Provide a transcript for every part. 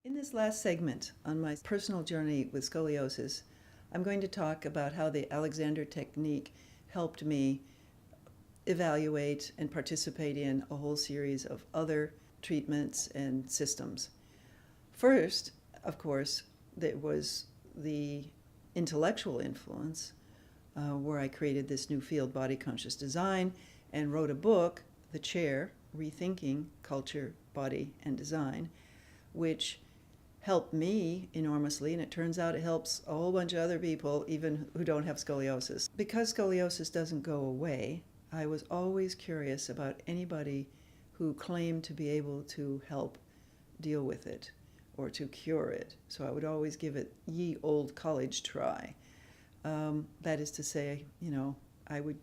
In this last segment on my personal journey with scoliosis, I'm going to talk about how the Alexander technique helped me evaluate and participate in a whole series of other treatments and systems. First, of course, there was the intellectual influence, where I created this new field, body conscious design, and wrote a book, The Chair, Rethinking Culture, Body, and Design, which helped me enormously, and it turns out it helps a whole bunch of other people, even who don't have scoliosis. Because scoliosis doesn't go away, I was always curious about anybody who claimed to be able to help deal with it or to cure it. So I would always give it ye old college try. That is to say, I would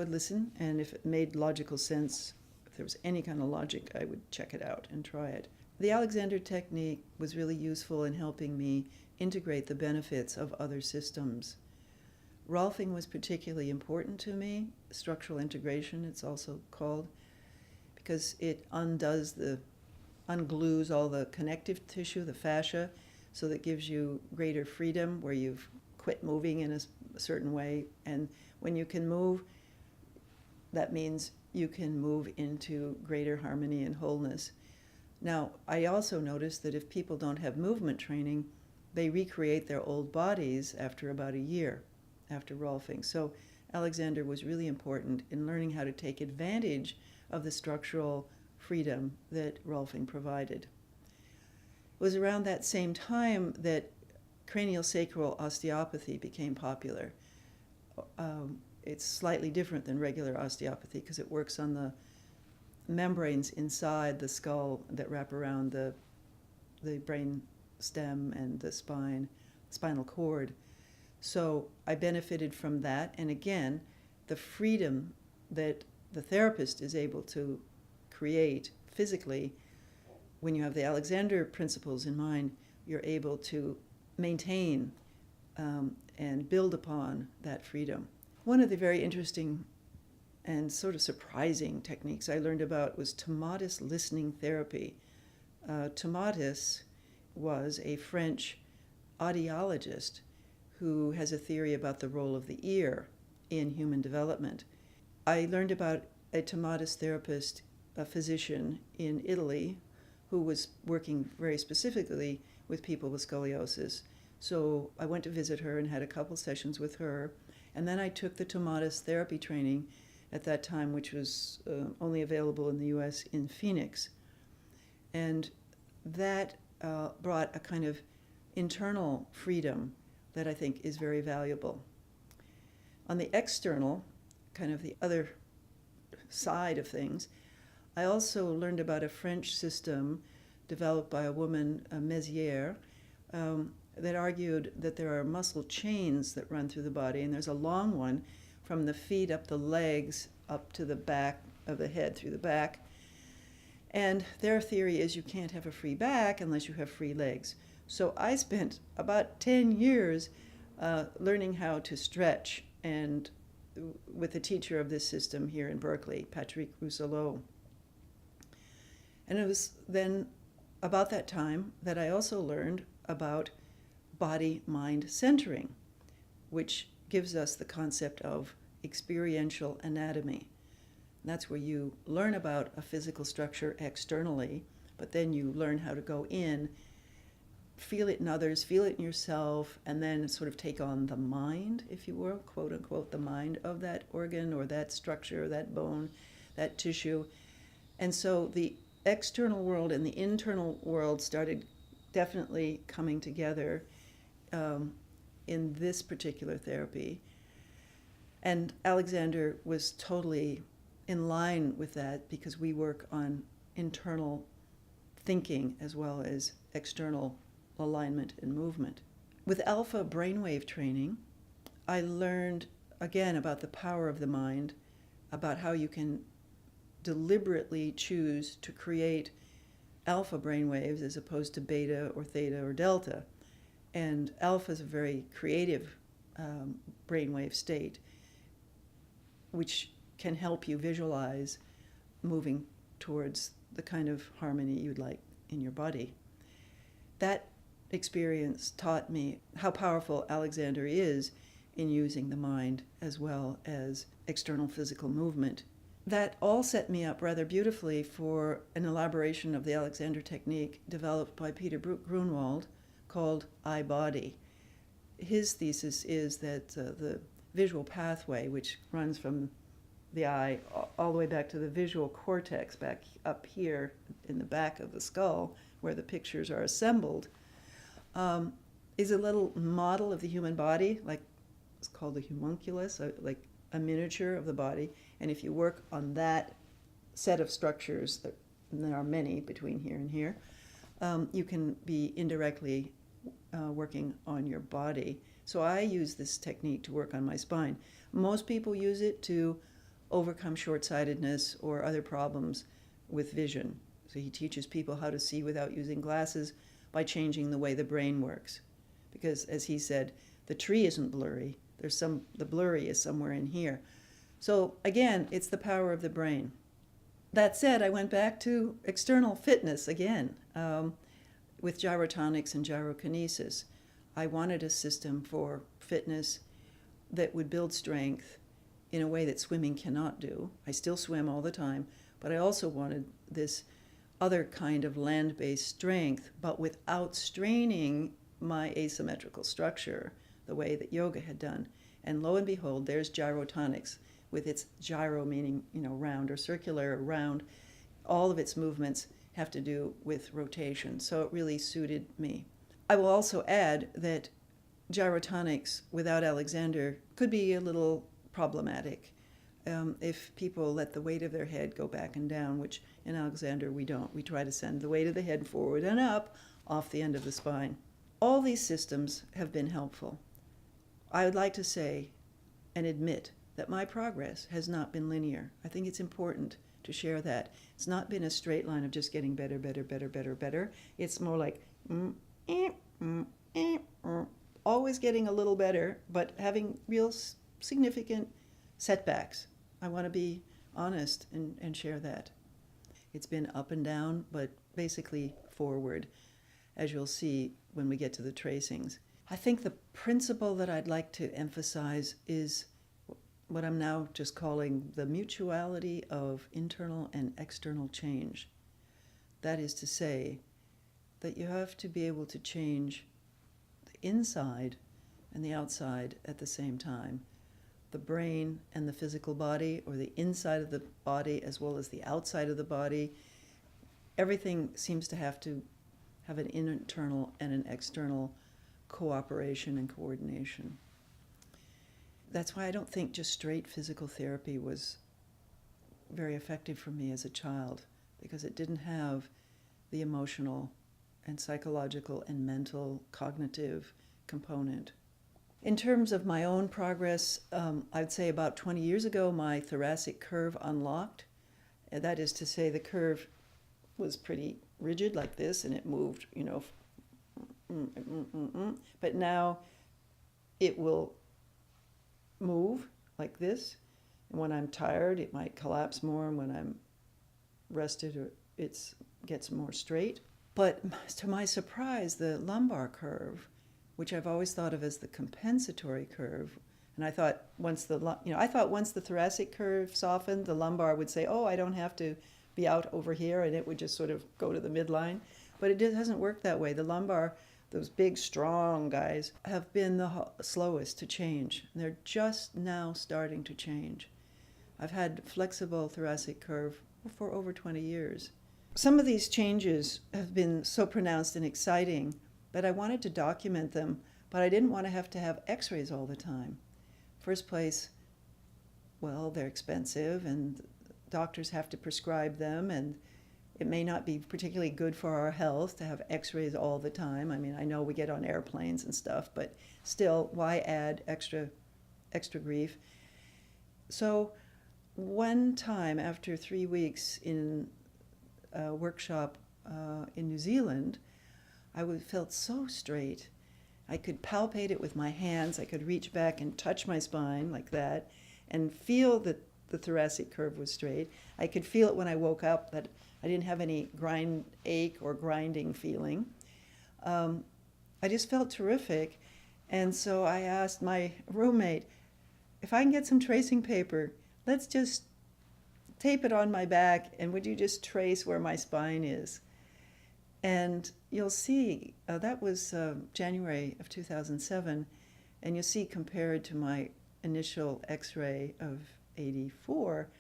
listen, and if it made logical sense, if there was any kind of logic, I would check it out and try it. The Alexander technique was really useful in helping me integrate the benefits of other systems. Rolfing was particularly important to me, structural integration it's also called, because it unglues all the connective tissue, the fascia, so that gives you greater freedom where you've quit moving in a certain way. And when you can move, that means you can move into greater harmony and wholeness. Now, I also noticed that if people don't have movement training, they recreate their old bodies after about a year after Rolfing. So Alexander was really important in learning how to take advantage of the structural freedom that Rolfing provided. It was around that same time that craniosacral osteopathy became popular. It's slightly different than regular osteopathy because it works on the membranes inside the skull that wrap around the brain stem and the spinal cord. So I benefited from that, and again, the freedom that the therapist is able to create physically, when you have the Alexander principles in mind, you're able to maintain and build upon that freedom. One of the very interesting and sort of surprising techniques I learned about was tomatis listening therapy. Tomatis was a French audiologist who has a theory about the role of the ear in human development. I learned about a tomatis therapist, a physician in Italy, who was working very specifically with people with scoliosis. So I went to visit her and had a couple sessions with her, and then I took the tomatis therapy training at that time, which was only available in the US in Phoenix. And that brought a kind of internal freedom that I think is very valuable. On the external, kind of the other side of things, I also learned about a French system developed by a woman, Mézières, that argued that there are muscle chains that run through the body, and there's a long one from the feet up the legs, up to the back of the head through the back. And their theory is you can't have a free back unless you have free legs. So I spent about 10 years learning how to stretch, and with a teacher of this system here in Berkeley, Patrick Rousselot. And it was then about that time that I also learned about body-mind centering, which gives us the concept of experiential anatomy. And that's where you learn about a physical structure externally, but then you learn how to go in, feel it in others, feel it in yourself, and then sort of take on the mind, if you will, quote unquote, the mind of that organ or that structure, that bone, that tissue. And so the external world and the internal world started definitely coming together in this particular therapy. And Alexander was totally in line with that because we work on internal thinking as well as external alignment and movement. With alpha brainwave training, I learned again about the power of the mind, about how you can deliberately choose to create alpha brainwaves as opposed to beta or theta or delta. And alpha is a very creative brainwave state, which can help you visualize moving towards the kind of harmony you'd like in your body. That experience taught me how powerful Alexander is in using the mind as well as external physical movement. That all set me up rather beautifully for an elaboration of the Alexander technique developed by Peter Grunwald called eye-body. His thesis is that the visual pathway, which runs from the eye all the way back to the visual cortex, back up here in the back of the skull where the pictures are assembled, is a little model of the human body, like it's called the homunculus, like a miniature of the body. And if you work on that set of structures, and there are many between here and here, you can be indirectly working on your body. So I use this technique to work on my spine. Most people use it to overcome short-sightedness or other problems with vision. So he teaches people how to see without using glasses by changing the way the brain works. Because as he said, the tree isn't blurry. The blurry is somewhere in here. So again, it's the power of the brain. That said, I went back to external fitness again with gyrotonics and gyrokinesis. I wanted a system for fitness that would build strength in a way that swimming cannot do. I still swim all the time, but I also wanted this other kind of land-based strength, but without straining my asymmetrical structure the way that yoga had done. And lo and behold, there's gyrotonics with its gyro meaning, round or circular or round. All of its movements have to do with rotation, so it really suited me. I will also add that gyrotonics without Alexander could be a little problematic if people let the weight of their head go back and down, which in Alexander we don't. We try to send the weight of the head forward and up off the end of the spine. All these systems have been helpful. I would like to say and admit that my progress has not been linear. I think it's important to share that. It's not been a straight line of just getting better, better, better, better, better. It's more like always getting a little better, but having real significant setbacks. I want to be honest and share that. It's been up and down, but basically forward, as you'll see when we get to the tracings. I think the principle that I'd like to emphasize is what I'm now just calling the mutuality of internal and external change. That is to say that you have to be able to change the inside and the outside at the same time. The brain and the physical body, or the inside of the body as well as the outside of the body. Everything seems to have an internal and an external cooperation and coordination. That's why I don't think just straight physical therapy was very effective for me as a child, because it didn't have the emotional and psychological and mental cognitive component. In terms of my own progress, I'd say about 20 years ago, my thoracic curve unlocked. That is to say, the curve was pretty rigid like this, and it moved, but now it will move like this. And when I'm tired, it might collapse more, and when I'm rested, it gets more straight. But to my surprise, the lumbar curve, which I've always thought of as the compensatory curve, and I thought once the thoracic curve softened, the lumbar would say, "Oh, I don't have to be out over here," and it would just sort of go to the midline. But it hasn't worked that way. The lumbar, those big, strong guys, have been the slowest to change. They're just now starting to change. I've had flexible thoracic curve for over 20 years. Some of these changes have been so pronounced and exciting that I wanted to document them, but I didn't want to have x-rays all the time. First place, well, they're expensive, and doctors have to prescribe them, and it may not be particularly good for our health to have x-rays all the time. I mean, I know we get on airplanes and stuff, but still, why add extra grief? So one time after 3 weeks in a workshop in New Zealand, I felt so straight. I could palpate it with my hands. I could reach back and touch my spine like that and feel that the thoracic curve was straight. I could feel it when I woke up, that I didn't have any ache or grinding feeling. I just felt terrific. And so I asked my roommate, if I can get some tracing paper, let's just tape it on my back, and would you just trace where my spine is? And you'll see, that was January of 2007, and you'll see compared to my initial x-ray of 84,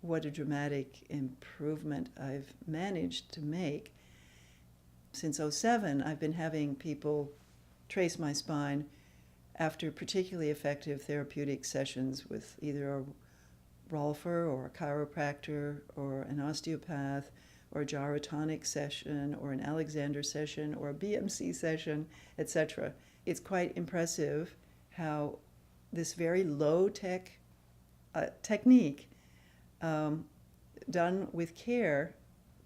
what a dramatic improvement I've managed to make. Since 07, I've been having people trace my spine after particularly effective therapeutic sessions with either a Rolfer or a chiropractor or an osteopath or a gyrotonic session or an Alexander session or a BMC session, etc. It's quite impressive how this very low-tech technique done with care,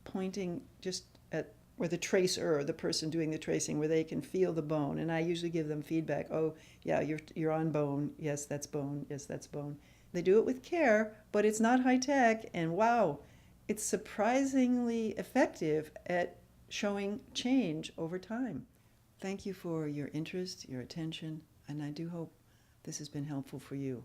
pointing just at where the tracer, the person doing the tracing, where they can feel the bone. And I usually give them feedback. Oh, yeah, you're on bone. Yes, that's bone. Yes, that's bone. They do it with care, but it's not high tech. And wow, it's surprisingly effective at showing change over time. Thank you for your interest, your attention, and I do hope this has been helpful for you.